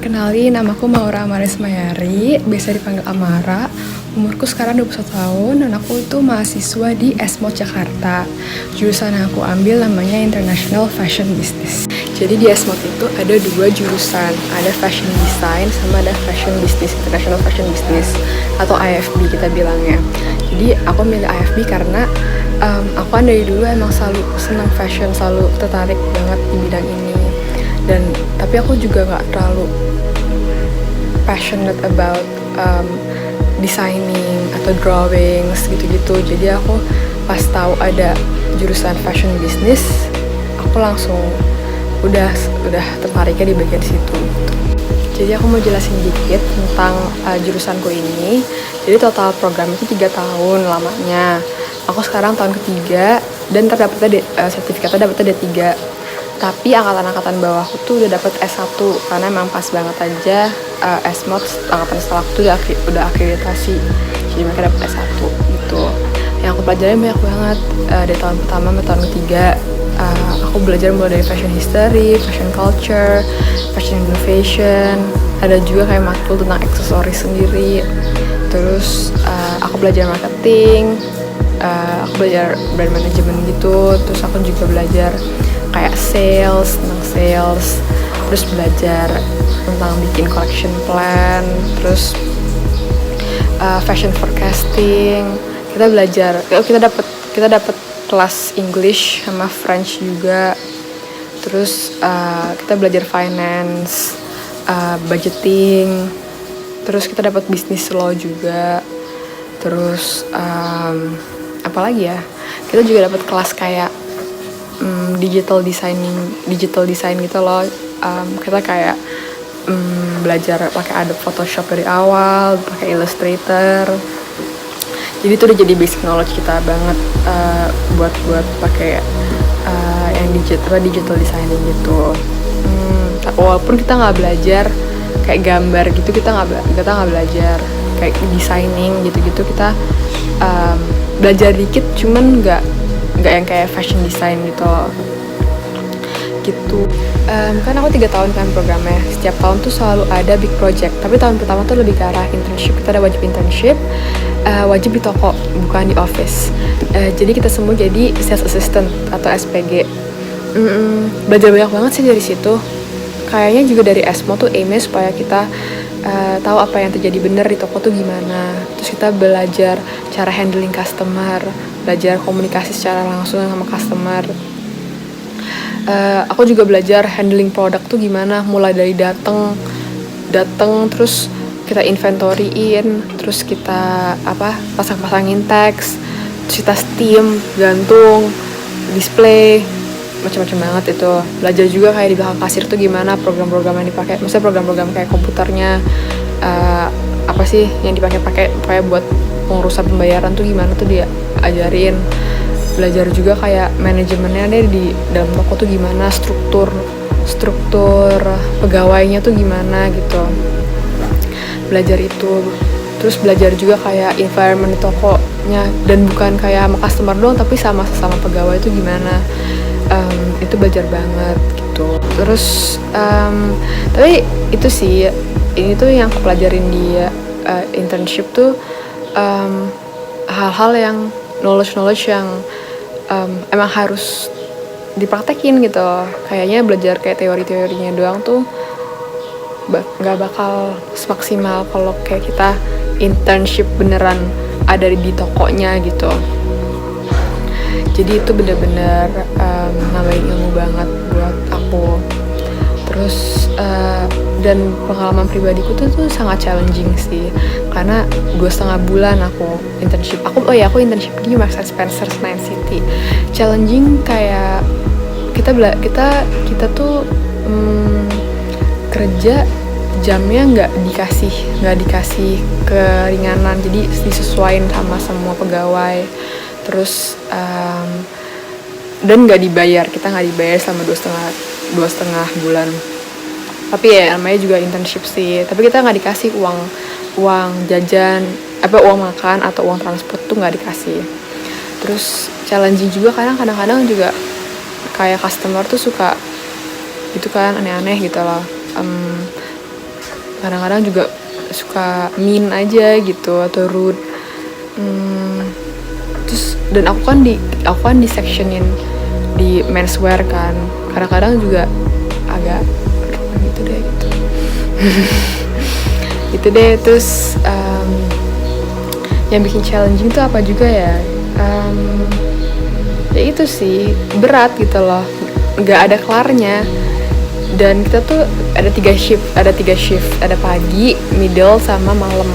Kenalin, namaku Maura Amaris Mayari, biasa dipanggil Amara. Umurku sekarang 21 tahun dan aku itu mahasiswa di Esmod Jakarta. Jurusan yang aku ambil namanya International Fashion Business. Jadi di Esmod itu ada dua jurusan, ada Fashion Design sama ada Fashion Business, International Fashion Business atau IFB kita bilangnya. Jadi aku milih IFB karena aku kan dari dulu emang selalu senang fashion, selalu tertarik banget di bidang ini. Tapi aku juga nggak terlalu passionate about designing atau drawings gitu-gitu. Jadi aku pas tahu ada jurusan fashion business, aku langsung udah tertariknya di bagian situ. Jadi aku mau jelasin dikit tentang jurusanku ini. Jadi total program itu 3 tahun lamanya. Aku sekarang tahun ketiga dan sertifikatnya dapetnya D3. Tapi angkatan-angkatan bawahku tuh udah dapet S1 karena emang pas banget aja Esmod angkatan setelah aku tuh udah akreditasi. Jadi mereka dapet S1 gitu. Yang aku pelajarin banyak banget dari tahun pertama sampai tahun ketiga. Aku belajar mulai dari fashion history, fashion culture, fashion innovation. Ada juga kayak matkul tentang aksesoris sendiri. Terus aku belajar marketing, aku belajar brand management gitu. Terus aku juga belajar kayak tentang sales, terus belajar tentang bikin collection plan, terus fashion forecasting. Kita dapat kelas English sama French juga. Terus kita belajar finance, budgeting. Terus kita dapat business law juga. Terus apa lagi ya? Kita juga dapat kelas kayak digital design gitu loh. Kita kayak belajar pakai Adobe Photoshop dari awal, pakai Illustrator. Jadi itu udah jadi basic knowledge kita banget buat pakai yang digital designing gitu. Walaupun kita nggak belajar kayak gambar gitu, kita nggak belajar kayak designing gitu kita belajar dikit, cuman nggak yang kayak fashion design gitu. Kan aku 3 tahun kan programnya. Setiap tahun tuh selalu ada big project. Tapi tahun pertama tuh lebih ke arah internship. Kita ada wajib internship, wajib di toko, bukan di office. Jadi kita semua jadi sales assistant atau SPG. Belajar banyak banget sih dari situ. Kayaknya juga dari Esmo tuh aimnya supaya kita tahu apa yang terjadi bener di toko tuh gimana. Terus kita belajar cara handling customer, belajar komunikasi secara langsung sama customer. Aku juga belajar handling produk tuh gimana, mulai dari dateng terus kita inventoryin, terus kita pasang-pasangin teks, terus kita steam, gantung, display, macam-macam banget itu. Belajar juga kayak di belakang kasir tuh gimana program-program yang dipakai, maksudnya program-program kayak komputernya apa sih yang dipakai buat pengurusan pembayaran tuh gimana tuh dia ajarin. Belajar juga kayak manajemennya deh di dalam toko tuh gimana, struktur pegawainya tuh gimana gitu. Belajar itu. Terus belajar juga kayak environment di tokonya, dan bukan kayak sama customer doang tapi sama sesama pegawai itu gimana. Itu belajar banget gitu. Terus tapi itu sih, ini tuh yang aku pelajarin di internship tuh hal-hal yang knowledge yang emang harus dipraktekin gitu. Kayaknya belajar kayak teori-teorinya doang tuh nggak bakal semaksimal kalau kayak kita internship beneran ada di tokonya gitu. Jadi itu bener-bener nambahin ilmu banget buat aku. Terus dan pengalaman pribadiku tuh sangat challenging sih, karena 2,5 bulan aku internship. Aku internship di Marks & Spencer Senayan City. Challenging kayak kita tuh kerja jamnya nggak dikasih keringanan, jadi disesuaiin sama semua pegawai. Terus dan nggak dibayar, kita nggak dibayar selama 2,5 bulan. Tapi ya namanya juga internship sih, tapi kita nggak dikasih uang jajan, uang makan atau uang transport tuh nggak dikasih. Terus challenging juga kadang-kadang juga kayak customer tuh suka gitu kan, aneh-aneh gitu loh. kadang-kadang juga suka mean aja gitu atau rude. Terus dan aku kan di sectionin di menswear kan, kadang-kadang juga agak gitu deh gitu. Gitu deh. Terus yang bikin challenging tuh apa juga ya, ya itu sih berat gitu loh, nggak ada kelarnya. Dan kita tuh ada tiga shift, ada pagi, middle, sama malam.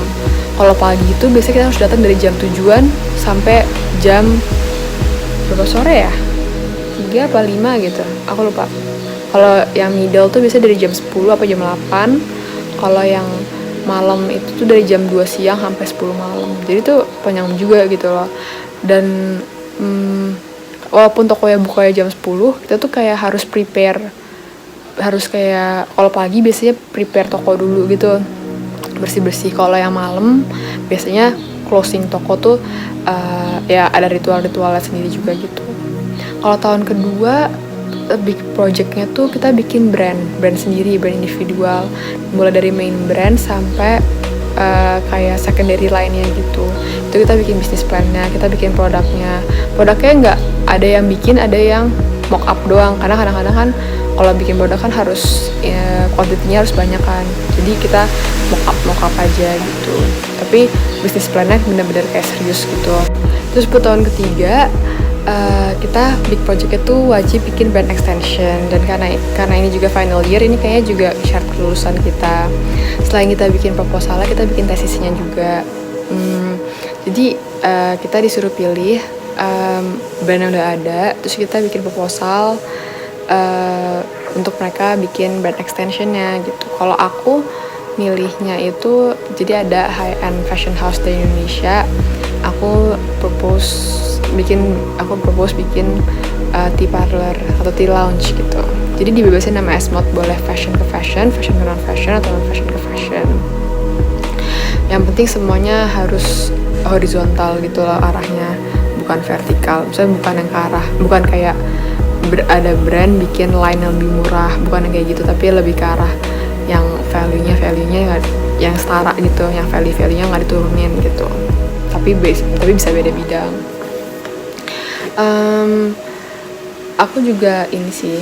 Kalau pagi itu biasanya kita harus datang dari jam 7-an sampai jam berapa sore ya, 3 apa 5 gitu, aku lupa. Kalau yang middle tuh biasanya dari jam 10 apa jam 8. Kalau yang malam itu tuh dari jam 2 siang sampai 10 malam. Jadi tuh panjang juga gitu loh. Dan walaupun tokonya bukanya jam 10, kita tuh kayak harus prepare. Harus kayak kalau pagi biasanya prepare toko dulu gitu, bersih-bersih. Kalau yang malam biasanya closing toko tuh ya ada ritual-ritualnya sendiri juga gitu. Kalau tahun kedua big projectnya tuh kita bikin brand sendiri, brand individual, mulai dari main brand sampai kayak secondary line-nya gitu. Itu kita bikin bisnis plan-nya, kita bikin produknya nggak ada yang bikin, ada yang mock up doang, karena kadang-kadang kan kalau bikin produk kan harus kuantitinya harus banyak kan, jadi kita mock up aja gitu. Tapi bisnis plan-nya benar-benar kayak serius gitu. Terus buat tahun ketiga kita big project itu wajib bikin brand extension, dan karena ini juga final year, ini kayaknya juga syarat kelulusan kita. Selain kita bikin proposalnya, kita bikin tesisnya juga. Jadi kita disuruh pilih brand yang udah ada, terus kita bikin proposal untuk mereka bikin brand extensionnya gitu. Kalau aku milihnya itu, jadi ada high end fashion house dari Indonesia. Aku propose bikin tea parlor atau tea lounge gitu. Jadi dibebasin nama S-Mode, boleh fashion ke fashion ke non fashion, atau non fashion ke fashion. Yang penting semuanya harus horizontal gitu loh arahnya, bukan vertikal. Misalnya bukan kayak ada brand bikin line yang lebih murah, bukan yang kayak gitu, tapi lebih ke arah yang value-nya yang setara gitu, yang value-nya nggak diturunin gitu. Tapi bisa beda bidang. Aku juga ini sih,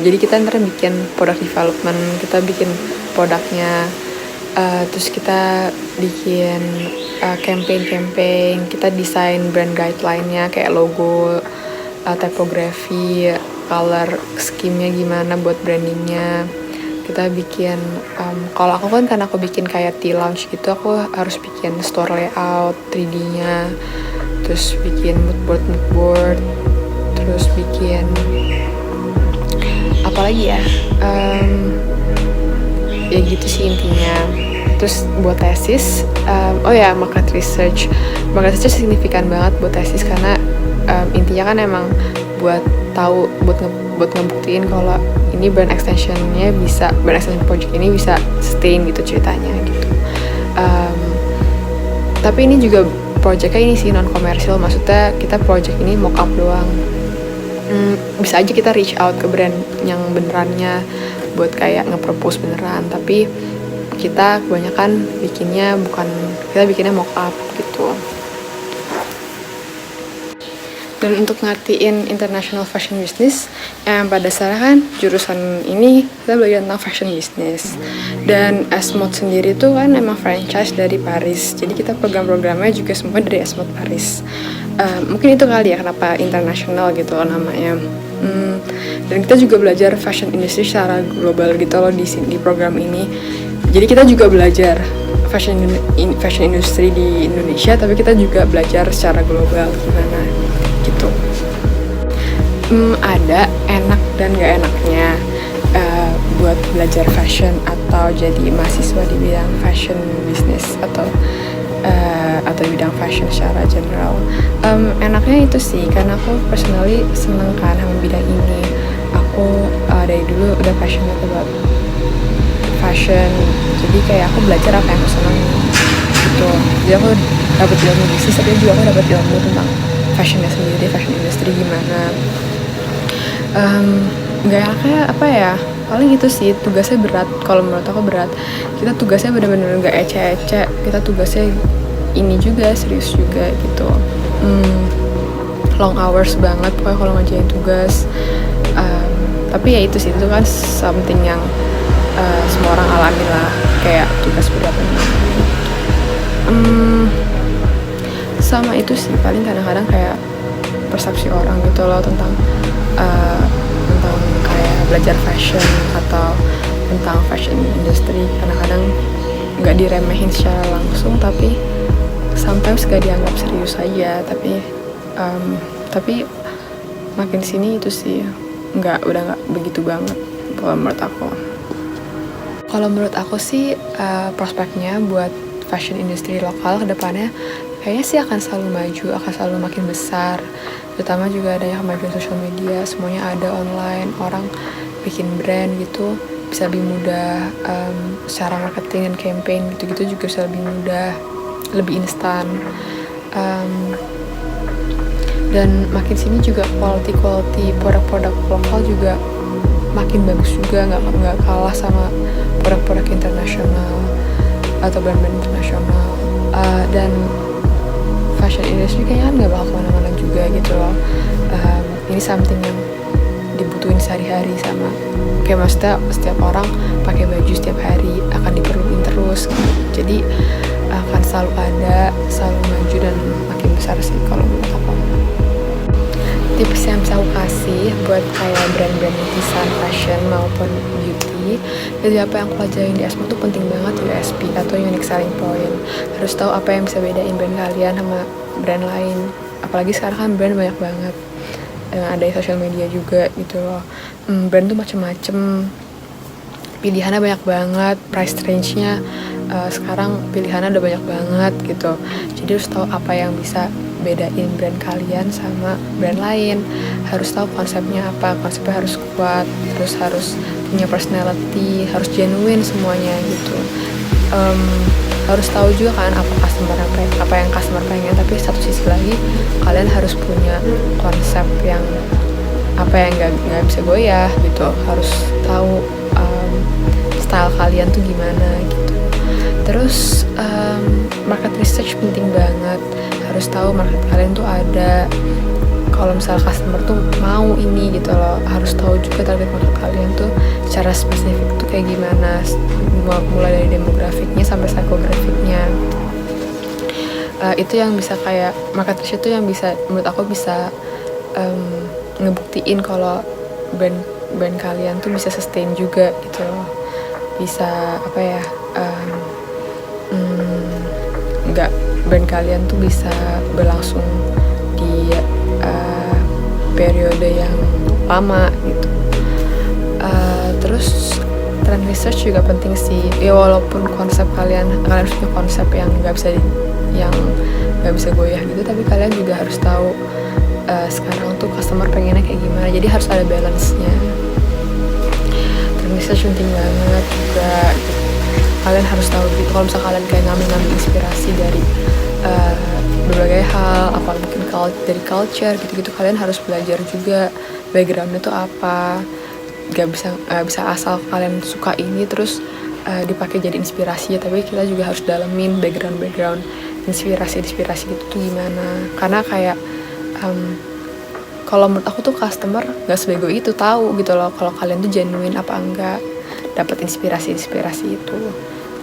jadi kita ntar bikin product development, kita bikin produknya, terus kita bikin campaign, kita desain brand guideline-nya kayak logo, typography, color scheme-nya gimana buat brandingnya. Kita bikin, kalau aku kan karena aku bikin kayak tea lounge gitu, aku harus bikin store layout 3D-nya, terus bikin mood board, terus bikin apa lagi ya, ya gitu sih intinya. Terus buat tesis, market research signifikan banget buat tesis, karena intinya kan emang buat ngebuktiin kalau ini brand extension project ini bisa sustain gitu ceritanya gitu. Tapi ini juga projectnya ini sih non komersial, maksudnya kita project ini mock up doang. Bisa aja kita reach out ke brand yang benerannya buat kayak nge-propose beneran, tapi kita kebanyakan bikinnya mock up gitu. Dan untuk ngertiin international fashion business, yang pada dasarnya kan jurusan ini kita belajar tentang fashion business. Dan S-Mode sendiri tuh kan emang franchise dari Paris, jadi kita program-programnya juga semua dari S-Mode Paris. Mungkin itu kali ya kenapa internasional gitu loh namanya. Dan kita juga belajar fashion industry secara global gitu loh di program ini. Jadi kita juga belajar fashion industry di Indonesia, tapi kita juga belajar secara global gimana gitu. Ada enak dan gak enaknya buat belajar fashion atau jadi mahasiswa di bidang fashion business atau bidang fashion secara general. Enaknya itu sih karena aku personally seneng kan sama bidang ini. Aku dari dulu udah passionate about fashion, jadi kayak aku belajar apa yang aku seneng gitu. Jadi aku dapat ilmu bisnis, tapi juga aku dapat ilmu tentang fashionnya sendiri, fashion industry gimana. Gak enaknya apa ya, paling itu sih tugasnya berat. Kalau menurut aku berat, kita tugasnya benar-benar nggak ece-ece, kita tugasnya ini juga serius juga gitu. Long hours banget pokoknya kalau ngerjain tugas. Tapi ya itu sih, itu kan something yang semua orang alami lah, kayak tugas berat. Sama itu sih, paling kadang-kadang kayak persepsi orang gitu loh tentang kayak belajar fashion atau tentang fashion industry. Kadang-kadang nggak diremehin secara langsung, tapi sometimes gak dianggap serius aja. Tapi makin sini itu sih udah nggak begitu banget kalau menurut aku. Kalau menurut aku sih prospeknya buat fashion industry lokal ke depannya kayaknya sih akan selalu maju, akan selalu makin besar. Terutama juga ada yang kemajuan sosial media, semuanya ada online, orang bikin brand gitu bisa lebih mudah, secara marketing dan campaign gitu-gitu juga bisa lebih mudah, lebih instan. Dan makin sini juga quality produk-produk lokal juga makin bagus juga, nggak kalah sama produk-produk internasional atau brand-brand internasional. Dan fashion industry kayaknya kan nggak bakal kemana-mana juga gitu loh. Ini something yang dibutuhin sehari-hari, sama kayak maksudnya setiap orang pakai baju setiap hari akan diperluin terus gitu. Jadi akan selalu ada, selalu maju dan makin besar sih kalau menurut aku. Tips yang bisa aku kasih buat kayak brand-brand netizen fashion maupun beauty, jadi apa yang aku pelajarin di ESMA tuh penting banget, USP atau unique selling point. Harus tahu apa yang bisa bedain brand kalian sama brand lain. Apalagi sekarang kan brand banyak banget, ada di sosial media juga gitu loh. Brand tuh macem-macem, pilihannya banyak banget, price range-nya sekarang pilihannya udah banyak banget gitu. Jadi harus tahu apa yang bisa bedain brand kalian sama brand lain. Harus tahu konsepnya apa, konsepnya harus kuat, terus harus punya personality, harus genuine semuanya gitu. Harus tahu juga kan apa yang customer pengen, tapi satu sisi lagi kalian harus punya konsep yang nggak bisa goyah gitu. Harus tahu style kalian tuh gimana gitu. Terus market research penting banget. Harus tahu market kalian tuh ada, kalau misalnya customer tuh mau ini gitu loh. Harus tahu juga target market kalian tuh secara spesifik tuh kayak gimana, mulai dari demografiknya sampai psikografiknya. Itu yang bisa kayak market research itu yang bisa menurut aku bisa ngebuktiin kalau brand kalian tuh bisa sustain juga gitu loh. Bisa brand kalian tuh bisa berlangsung di periode yang lama gitu. Terus trend research juga penting sih. Ya walaupun konsep kalian harus punya konsep yang nggak bisa goyah gitu, tapi kalian juga harus tahu sekarang tuh customer pengennya kayak gimana. Jadi harus ada balance-nya. Trend research penting banget juga. Kalian harus tahu gitu. Kalau misalnya kalian kayak ngambil inspirasi dari berbagai hal, apa mungkin dari culture gitu-gitu, kalian harus belajar juga backgroundnya tuh apa. Gak bisa asal kalian suka ini terus dipakai jadi inspirasi ya, tapi kita juga harus dalemin background inspirasi gitu tuh gimana. Karena kayak kalau menurut aku tuh customer gak sebego itu tahu gitu loh kalau kalian tuh genuine apa enggak, dapat inspirasi itu.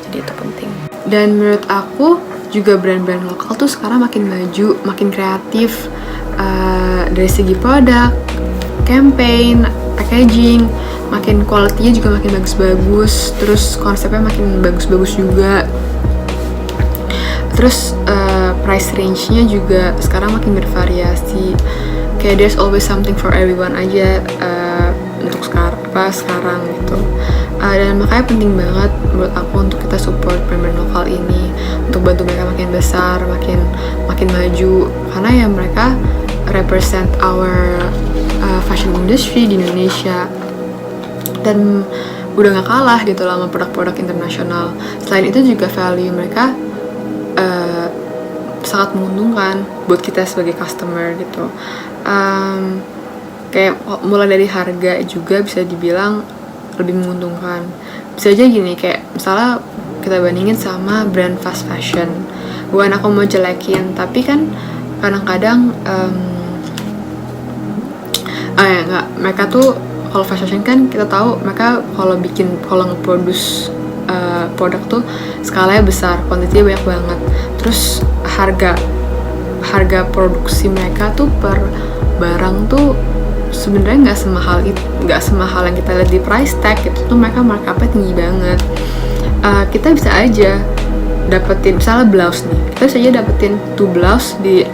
Jadi itu penting. Dan menurut aku juga brand-brand lokal tuh sekarang makin maju, makin kreatif, dari segi produk, campaign, packaging, makin quality-nya juga makin bagus-bagus, terus konsepnya makin bagus-bagus juga. Terus price range-nya juga sekarang makin bervariasi. Kayak there's always something for everyone aja untuk sekarang gitu. Dan makanya penting banget menurut aku untuk kita support brand-brand lokal ini, untuk bantu mereka makin besar, makin maju, karena ya mereka represent our fashion industry di Indonesia dan udah gak kalah gitu lah sama produk-produk internasional. Selain itu juga value mereka sangat menguntungkan buat kita sebagai customer gitu. Kayak mulai dari harga juga bisa dibilang lebih menguntungkan. Bisa aja gini, kayak misalnya kita bandingin sama brand fast fashion. Bukan aku mau jelekin, tapi kan kadang-kadang mereka tuh kalau fast fashion kan kita tahu mereka kalau nge-produce produk tuh skalanya besar, kuantitinya banyak banget. Terus harga produksi mereka tuh per barang tuh sebenarnya nggak semahal yang kita lihat di price tag. Itu tuh mereka markupnya tinggi banget. Kita bisa aja dapetin misalnya blouse nih, kita bisa aja dapetin tuh blouse di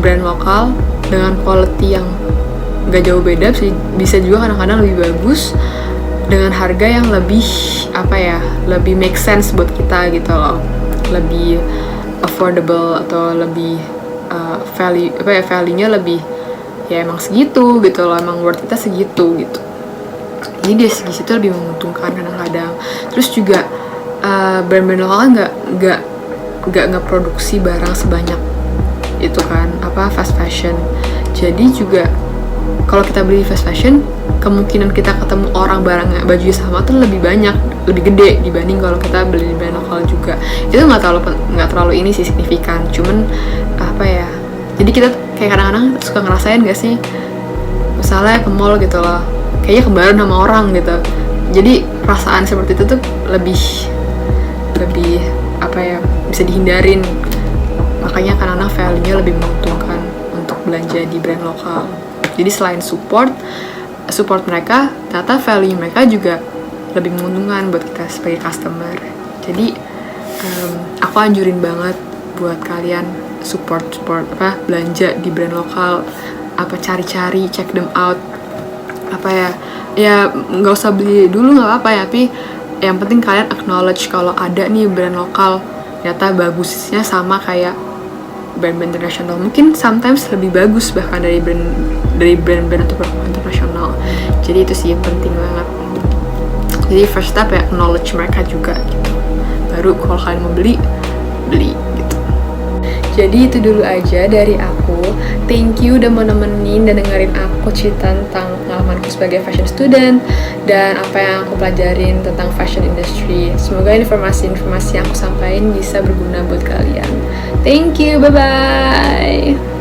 brand lokal dengan quality yang nggak jauh beda, bisa juga kadang-kadang lebih bagus dengan harga yang lebih lebih make sense buat kita gitu loh, lebih affordable atau lebih value-nya lebih ya emang segitu gitu loh, emang worth kita segitu gitu. Jadi dari segi situ lebih menguntungkan kadang-kadang. Terus juga brand-brand lokal nggak ngeproduksi barang sebanyak itu kan fast fashion. Jadi juga kalau kita beli fast fashion, kemungkinan kita ketemu orang baju sama tuh lebih banyak, lebih gede dibanding kalau kita beli di brand lokal juga. Itu nggak terlalu ini sih signifikan, cuman jadi kita kayak kadang-kadang suka ngerasain gak sih, misalnya ke mall gitu loh, kayaknya kembaran sama orang gitu. Jadi perasaan seperti itu tuh lebih bisa dihindarin. Makanya kadang-kadang value-nya lebih menguntungkan untuk belanja di brand lokal. Jadi selain support mereka, ternyata value mereka juga lebih menguntungkan buat kita sebagai customer. Jadi aku anjurin banget buat kalian support belanja di brand lokal, cari-cari, check them out, ya nggak usah beli dulu nggak apa-apa ya, tapi yang penting kalian acknowledge kalau ada nih brand lokal ternyata bagusnya sama kayak brand-brand internasional, mungkin sometimes lebih bagus bahkan dari brand-brand atau produk internasional. Jadi itu sih yang penting banget. Jadi first step ya acknowledge mereka juga gitu, baru kalau kalian mau beli gitu. Jadi itu dulu aja dari aku. Thank you udah mau nemenin dan dengerin aku cerita tentang pengalamanku sebagai fashion student dan apa yang aku pelajarin tentang fashion industry. Semoga informasi-informasi yang aku sampaikan bisa berguna buat kalian. Thank you, bye-bye.